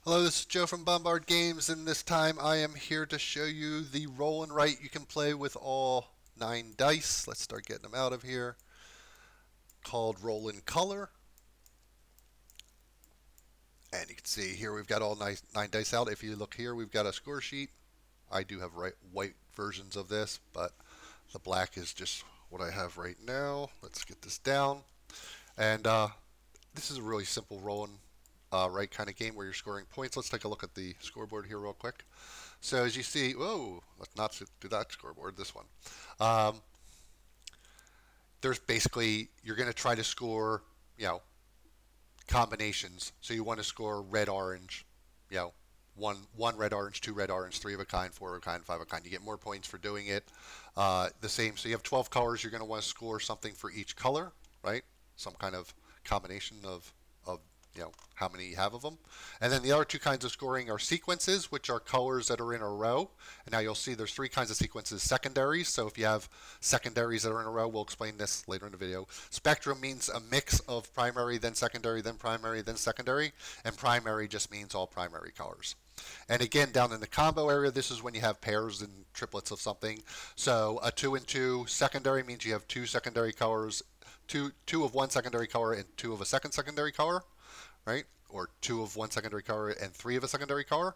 Hello, this is Joe from Bombard Games, and this time I am here to show you the roll and write you can play with all 9 dice. Let's start getting them out of here. Called Roll in Color. And you can see here we've got all 9 dice out. If you look here, we've got a score sheet. I do have white versions of this, but the black is just what I have right now. Let's get this down. And this is a really simple roll and right kind of game where you're scoring points. Let's take a look at the scoreboard here real quick. So as you see, whoa, let's not do that scoreboard, this one. There's basically, you're going to try to score, combinations. So you want to score red, orange, one red, orange, 2 red, orange, 3 of a kind, 4 of a kind, 5 of a kind. You get more points for doing it. The same, so you have 12 colors. You're going to want to score something for each color, right? Some kind of combination of how many you have of them. And then the other 2 kinds of scoring are sequences, which are colors that are in a row. And now you'll see there's 3 kinds of sequences. Secondaries, so if you have secondaries that are in a row, we'll explain this later in the video. Spectrum means a mix of primary, then secondary, then primary, then secondary. And primary just means all primary colors. And again, down in the combo area, this is when you have pairs and triplets of something. So a 2 and 2 secondary means you have 2 secondary colors, two of one secondary color and 2 of a second secondary color. Right? Or 2 of one secondary color and 3 of a secondary color.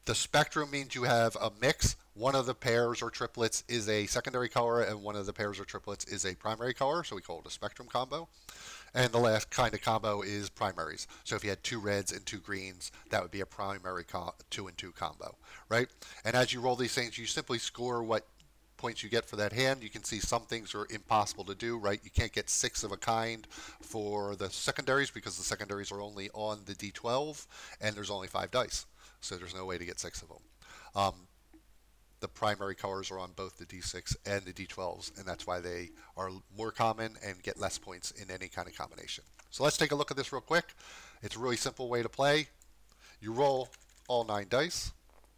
The spectrum means you have a mix. One of the pairs or triplets is a secondary color and one of the pairs or triplets is a primary color, so we call it a spectrum combo. And the last kind of combo is primaries. So if you had 2 reds and 2 greens, that would be a primary 2 and 2 combo, right? And as you roll these things, you simply score what points you get for that hand. You can see some things are impossible to do, right? You can't get 6 of a kind for the secondaries because the secondaries are only on the D12 and there's only 5 dice, so there's no way to get 6 of them. The primary colors are on both the D6 and the D12s, and that's why they are more common and get less points in any kind of combination. So let's take a look at this real quick. It's a really simple way to play. You roll all 9 dice,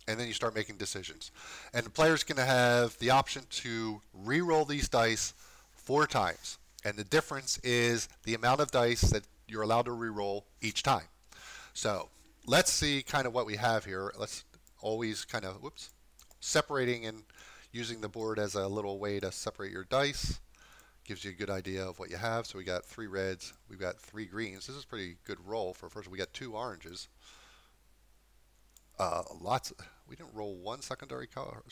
and then you start making decisions. And the player's going to have the option to re-roll these dice 4 times. And the difference is the amount of dice that you're allowed to re-roll each time. So let's see kind of what we have here. Let's always kind of, separating and using the board as a little way to separate your dice. Gives you a good idea of what you have. So we got 3 reds, we've got 3 greens. This is a pretty good roll for first. We got 2 oranges. We didn't roll 1 secondary color.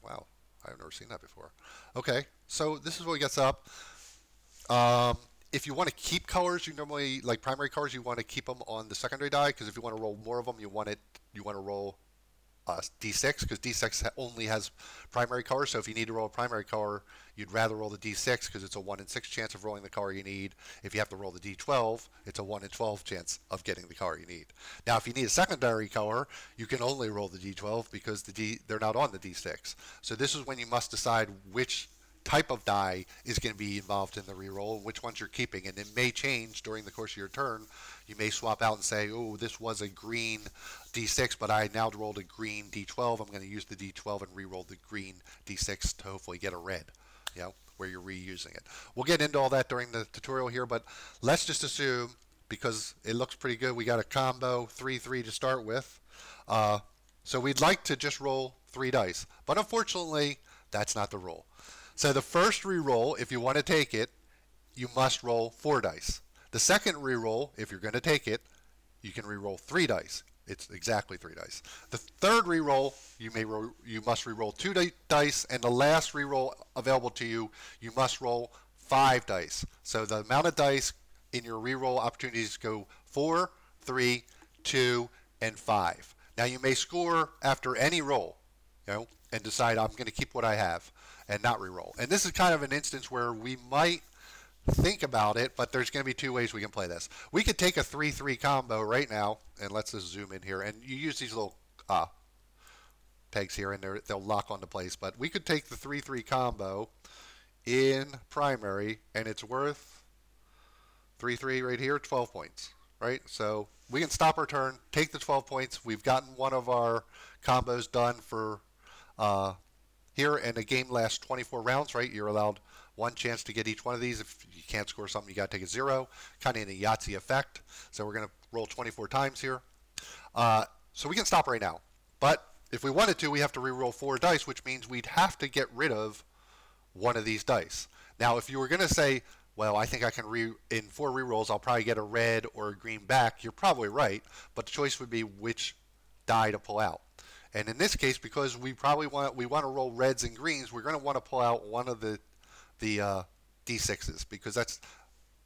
Wow, I've never seen that before. Okay, so this is what we got set up. If you want to keep colors, you normally, like primary colors, you want to keep them on the secondary die, because if you want to roll more of them, you want to roll D6, because D6 only has primary colors. So if you need to roll a primary color, you'd rather roll the D6 because it's a 1 in 6 chance of rolling the color you need. If you have to roll the D12, it's a 1 in 12 chance of getting the color you need. Now, if you need a secondary color, you can only roll the D12 because they're not on the D6. So this is when you must decide which type of die is going to be involved in the reroll, which ones you're keeping, and it may change during the course of your turn. You may swap out and say, oh, this was a green D6, but I now rolled a green D12. I'm going to use the D12 and re-roll the green D6 to hopefully get a red, where you're reusing it. We'll get into all that during the tutorial here, but let's just assume, because it looks pretty good, we got a combo 3-3 to start with. So we'd like to just roll 3 dice, but unfortunately, that's not the rule. So the first re-roll, if you want to take it, you must roll 4 dice. The second re-roll, if you're going to take it, you can re-roll 3 dice. It's exactly 3 dice. The third re-roll, you must re-roll 2 dice, and the last re-roll available to you, you must roll 5 dice. So the amount of dice in your re-roll opportunities go 4, 3, 2, and 5. Now you may score after any roll, and decide I'm going to keep what I have and not re-roll. And this is kind of an instance where we might think about it, but there's going to be 2 ways we can play this. We could take a 3-3 combo right now, and let's just zoom in here, and you use these little pegs here, and they'll lock onto place, but we could take the 3-3 combo in primary, and it's worth 3-3 right here, 12 points, right? So we can stop our turn, take the 12 points. We've gotten one of our combos done for here, and the game lasts 24 rounds, right? You're allowed 1 chance to get each one of these. If you can't score something, you got to take a 0, kind of in a Yahtzee effect. So we're going to roll 24 times here. So we can stop right now. But if we wanted to, we have to re-roll 4 dice, which means we'd have to get rid of one of these dice. Now, if you were going to say, well, I think I can in 4 re-rolls, I'll probably get a red or a green back, you're probably right, but the choice would be which die to pull out. And in this case, because we want to roll reds and greens, we're going to want to pull out one of the D6s, because that's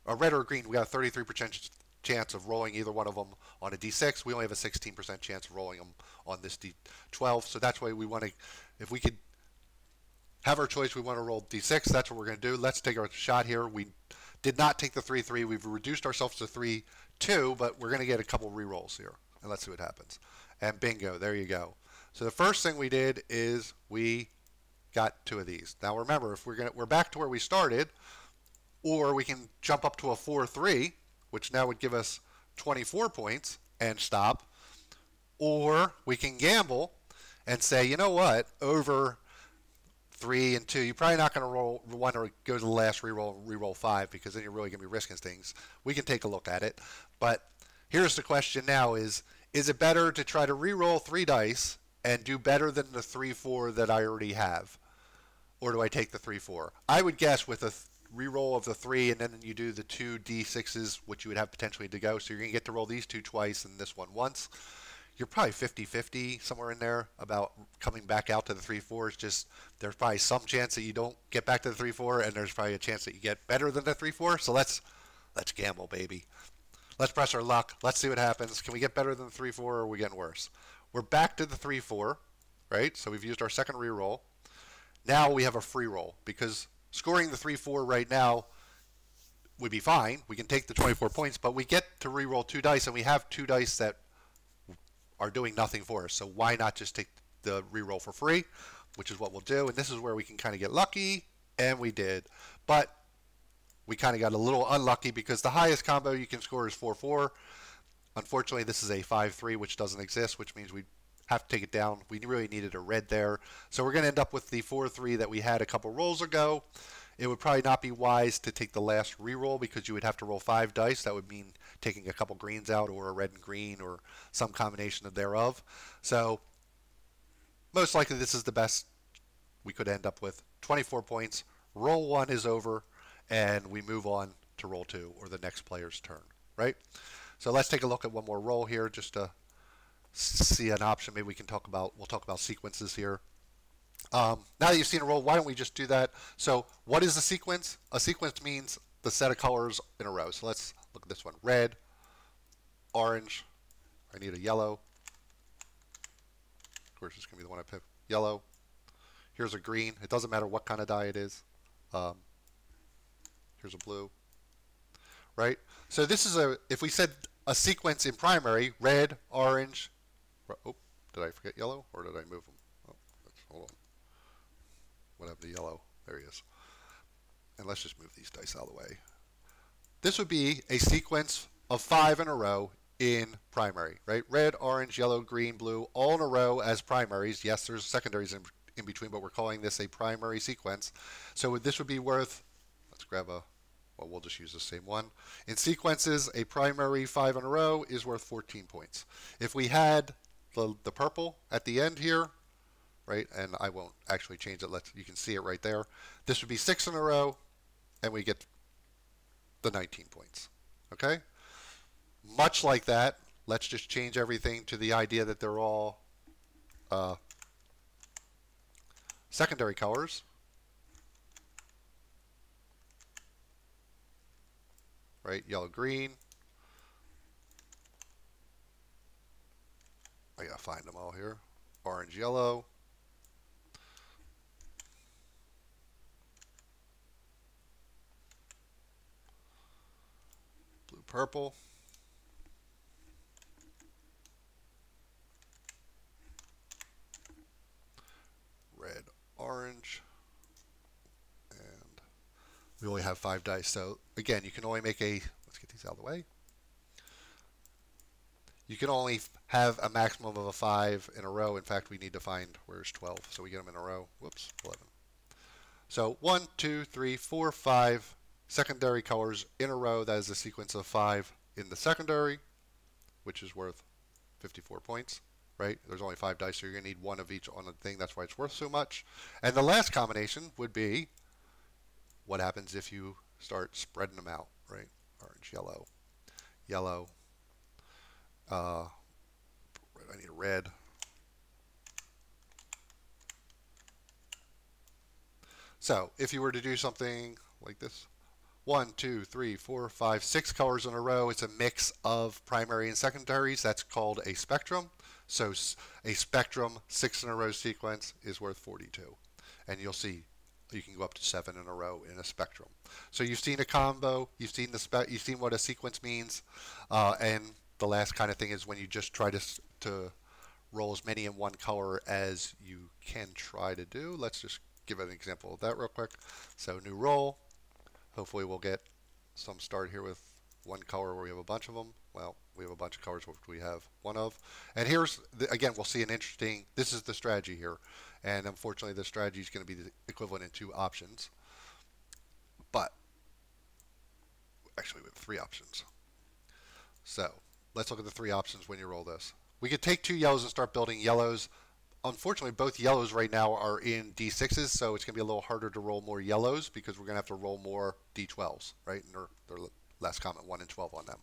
a red or a green. We got a 33% chance of rolling either one of them on a D6. We only have a 16% chance of rolling them on this D12. So that's why we want to, if we could have our choice, we want to roll D6. That's what we're going to do. Let's take our shot here. We did not take the 3-3. We've reduced ourselves to 3-2, but we're going to get a couple re-rolls here, and let's see what happens. And bingo, there you go. So the first thing we did is we got 2 of these. Now remember, if we're back to where we started, or we can jump up to a 4-3, which now would give us 24 points and stop, or we can gamble and say, you know what, over 3 and 2, you're probably not going to want to go to the last re-roll 5, because then you're really going to be risking things. We can take a look at it, but here's the question now: is it better to try to re-roll 3 dice and do better than the 3-4 that I already have, or do I take the 3-4? I would guess with a re-roll of the 3, and then you do the 2 D6s, which you would have potentially to go, so you're going to get to roll these 2 twice and this one once. You're probably 50-50 somewhere in there about coming back out to the 3-4. It's just there's probably some chance that you don't get back to the 3-4, and there's probably a chance that you get better than the 3-4. So let's gamble, baby. Let's press our luck. Let's see what happens. Can we get better than the 3-4, or are we getting worse? We're back to the 3-4, right? So we've used our second re-roll. Now we have a free roll, because scoring the 3-4 right now would be fine. We can take the 24 points, but we get to re-roll 2 dice, and we have 2 dice that are doing nothing for us. So why not just take the re-roll for free, which is what we'll do. And this is where we can kind of get lucky, and we did. But we kind of got a little unlucky, because the highest combo you can score is 4-4. Unfortunately, this is a 5-3, which doesn't exist, which means we have to take it down. We really needed a red there. So we're going to end up with the 4-3 that we had a couple rolls ago. It would probably not be wise to take the last re-roll, because you would have to roll 5 dice. That would mean taking a couple greens out, or a red and green, or some combination of thereof. So most likely this is the best we could end up with. 24 points. Roll 1 is over, and we move on to roll 2, or the next player's turn, right? So let's take a look at one more roll here, just to see an option. Maybe we'll talk about sequences here. Now that you've seen a roll, why don't we just do that? So what is a sequence? A sequence means the set of colors in a row. So let's look at this one. Red, orange, I need a yellow. Of course, it's going to be the one I picked. Yellow. Here's a green. It doesn't matter what kind of dye it is. Here's a blue. Right? So this is if we said a sequence in primary, red, orange. Oh, did I forget yellow, or did I move them? Oh, hold on. What happened to yellow? There he is. And let's just move these dice out of the way. This would be a sequence of 5 in a row in primary, right? Red, orange, yellow, green, blue, all in a row as primaries. Yes, there's secondaries in between, but we're calling this a primary sequence. So this would be worth, let's grab well, we'll just use the same one. In sequences, a primary 5 in a row is worth 14 points. If we had the purple at the end here, right, and I won't actually change it, you can see it right there. This would be 6 in a row, and we get the 19 points, okay? Much like that, let's just change everything to the idea that they're all secondary colors. Right, yellow, green. I gotta find them all here. Orange, yellow. Blue, purple. Red, orange. And we only have 5 dice, so again, you can only make let's get these out of the way. You can only have a maximum of a 5 in a row. In fact, we need to find where's 12, so we get them in a row. Whoops, 11. So 1, 2, 3, 4, 5 secondary colors in a row. That is a sequence of 5 in the secondary, which is worth 54 points, right? There's only 5 dice, so you're going to need 1 of each on the thing. That's why it's worth so much. And the last combination would be what happens if you start spreading them out, right? Orange, yellow, yellow. I need a red. So if you were to do something like this, 1, 2, 3, 4, 5, 6 colors in a row, it's a mix of primary and secondaries. That's called a spectrum. So a spectrum 6 in a row sequence is worth 42. And you'll see you can go up to 7 in a row in a spectrum. So you've seen a combo, you've seen you've seen what a sequence means, and the last kind of thing is when you just try to roll as many in one color as you can try to do. Let's just give an example of that real quick. So new roll. Hopefully we'll get some start here with one color where we have a bunch of them. Well, we have a bunch of colors which we have one of. And here's, again, we'll see an interesting, this is the strategy here. And unfortunately, the strategy is going to be the equivalent in 2 options. But, actually, we have 3 options. So, let's look at the 3 options when you roll this. We could take 2 yellows and start building yellows. Unfortunately, both yellows right now are in D6s, so it's going to be a little harder to roll more yellows because we're going to have to roll more D12s, right? And they're less common, 1 and 12 on them.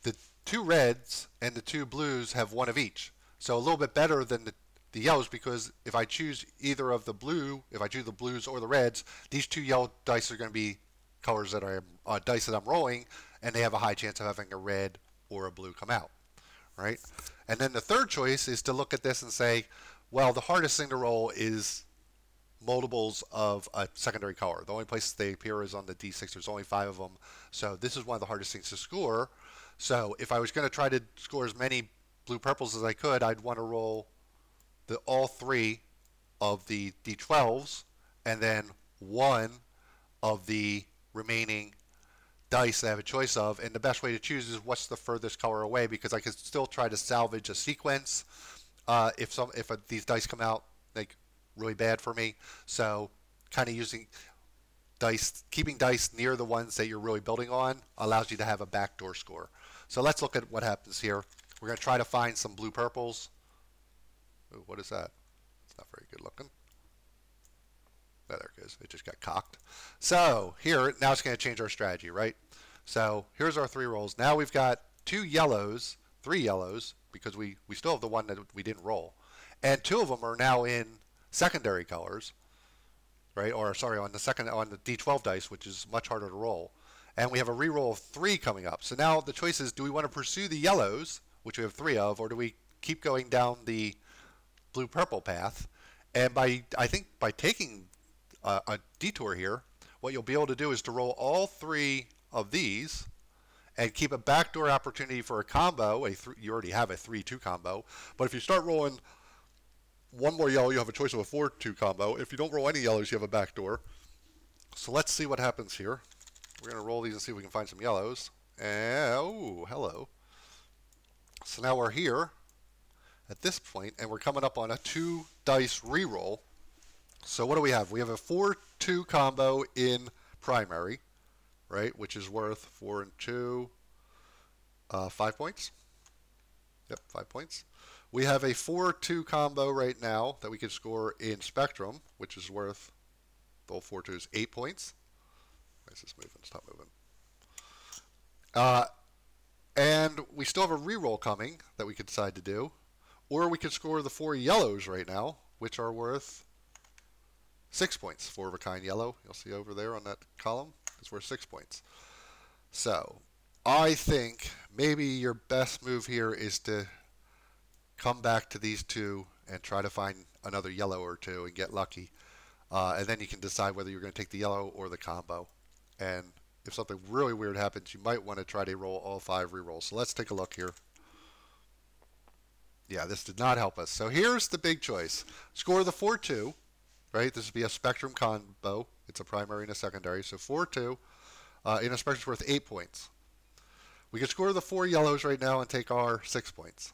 The 2 reds and the 2 blues have 1 of each. So a little bit better than the yellows, because if I choose either of the blue, if I choose the blues or the reds, these 2 yellow dice are going to be colors that are dice that I'm rolling, and they have a high chance of having a red or a blue come out, right? And then the third choice is to look at this and say, well, the hardest thing to roll is multiples of a secondary color. The only place they appear is on the D6. There's only 5 of them. So this is one of the hardest things to score. So if I was going to try to score as many blue purples as I could, I'd want to roll all 3 of the D12s and then 1 of the remaining dice that I have a choice of. And the best way to choose is what's the furthest color away, because I could still try to salvage a sequence if these dice come out like really bad for me. So kind of using dice, keeping dice near the ones that you're really building on allows you to have a backdoor score. So let's look at what happens here. We're going to try to find some blue purples. Ooh, what is that? It's not very good looking. Oh, there it goes. It just got cocked. So here, now it's going to change our strategy, right? So here's our 3 rolls. Now we've got 2 yellows, 3 yellows, because we still have the one that we didn't roll. And 2 of them are now in secondary colors, right? Or sorry, on the D12 dice, which is much harder to roll. And we have a reroll of 3 coming up. So now the choice is, do we want to pursue the yellows, which we have 3 of, or do we keep going down the blue-purple path? And I think by taking a detour here, what you'll be able to do is to roll all 3 of these and keep a backdoor opportunity for a combo. You already have a 3-2 combo, but if you start rolling 1 more yellow, you have a choice of a 4-2 combo. If you don't roll any yellows, you have a backdoor. So let's see what happens here. We're going to roll these and see if we can find some yellows. And, oh, hello. So now we're here at this point, and we're coming up on a 2 dice reroll. So what do we have? We have a 4-2 combo in primary, right, which is worth 4 and 2, 5 points. Yep, 5 points. We have a 4-2 combo right now that we can score in spectrum, which is worth, the whole 4-2s, 8 points. Why is this moving? Stop moving. And we still have a reroll coming that we could decide to do. Or we could score the 4 yellows right now, which are worth 6 points. 4 of a kind yellow, you'll see over there on that column, is worth 6 points. So I think maybe your best move here is to come back to these 2 and try to find another yellow or 2 and get lucky. And then you can decide whether you're going to take the yellow or the combo. And if something really weird happens, you might want to try to roll all 5 rerolls. So let's take a look here. Yeah, this did not help us. So here's the big choice. Score the 4-2, right? This would be a spectrum combo. It's a primary and a secondary. So 4-2 in a spectrum is worth 8 points. We could score the 4 yellows right now and take our 6 points.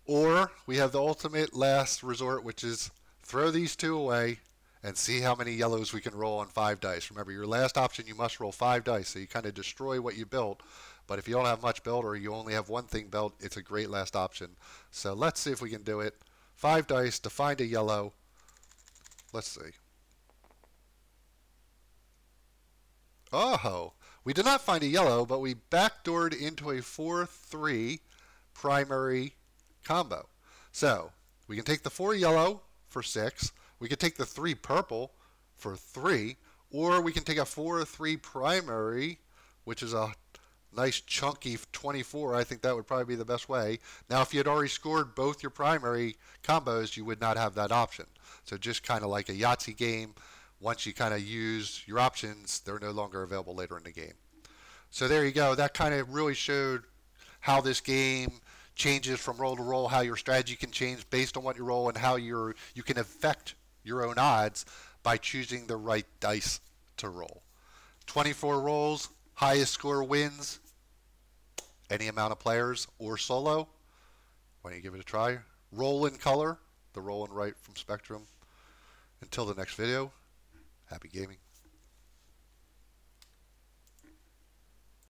Or we have the ultimate last resort, which is throw these 2 away and see how many yellows we can roll on 5 dice. Remember, your last option, you must roll 5 dice, so you kind of destroy what you built But if you don't have much built or you only have one thing built, it's a great last option. So let's see if we can do it. 5 dice to find a yellow. Let's see. Oh, we did not find a yellow, but we backdoored into a 4-3 primary combo. So we can take the 4 yellow for 6. We could take the 3 purple for 3. Or we can take a 4-3 primary, which is a nice chunky 24. I think that would probably be the best way. Now, if you had already scored both your primary combos, you would not have that option. So just kind of like a Yahtzee game, once you kind of use your options, they're no longer available later in the game. So there you go. That kind of really showed how this game changes from roll to roll, how your strategy can change based on what you roll, and how you can affect your own odds by choosing the right dice to roll. 24 rolls, highest score wins. Any amount of players or solo. Why don't you give it a try? Roll in color, the roll and write from Spectrum. Until the next video, happy gaming.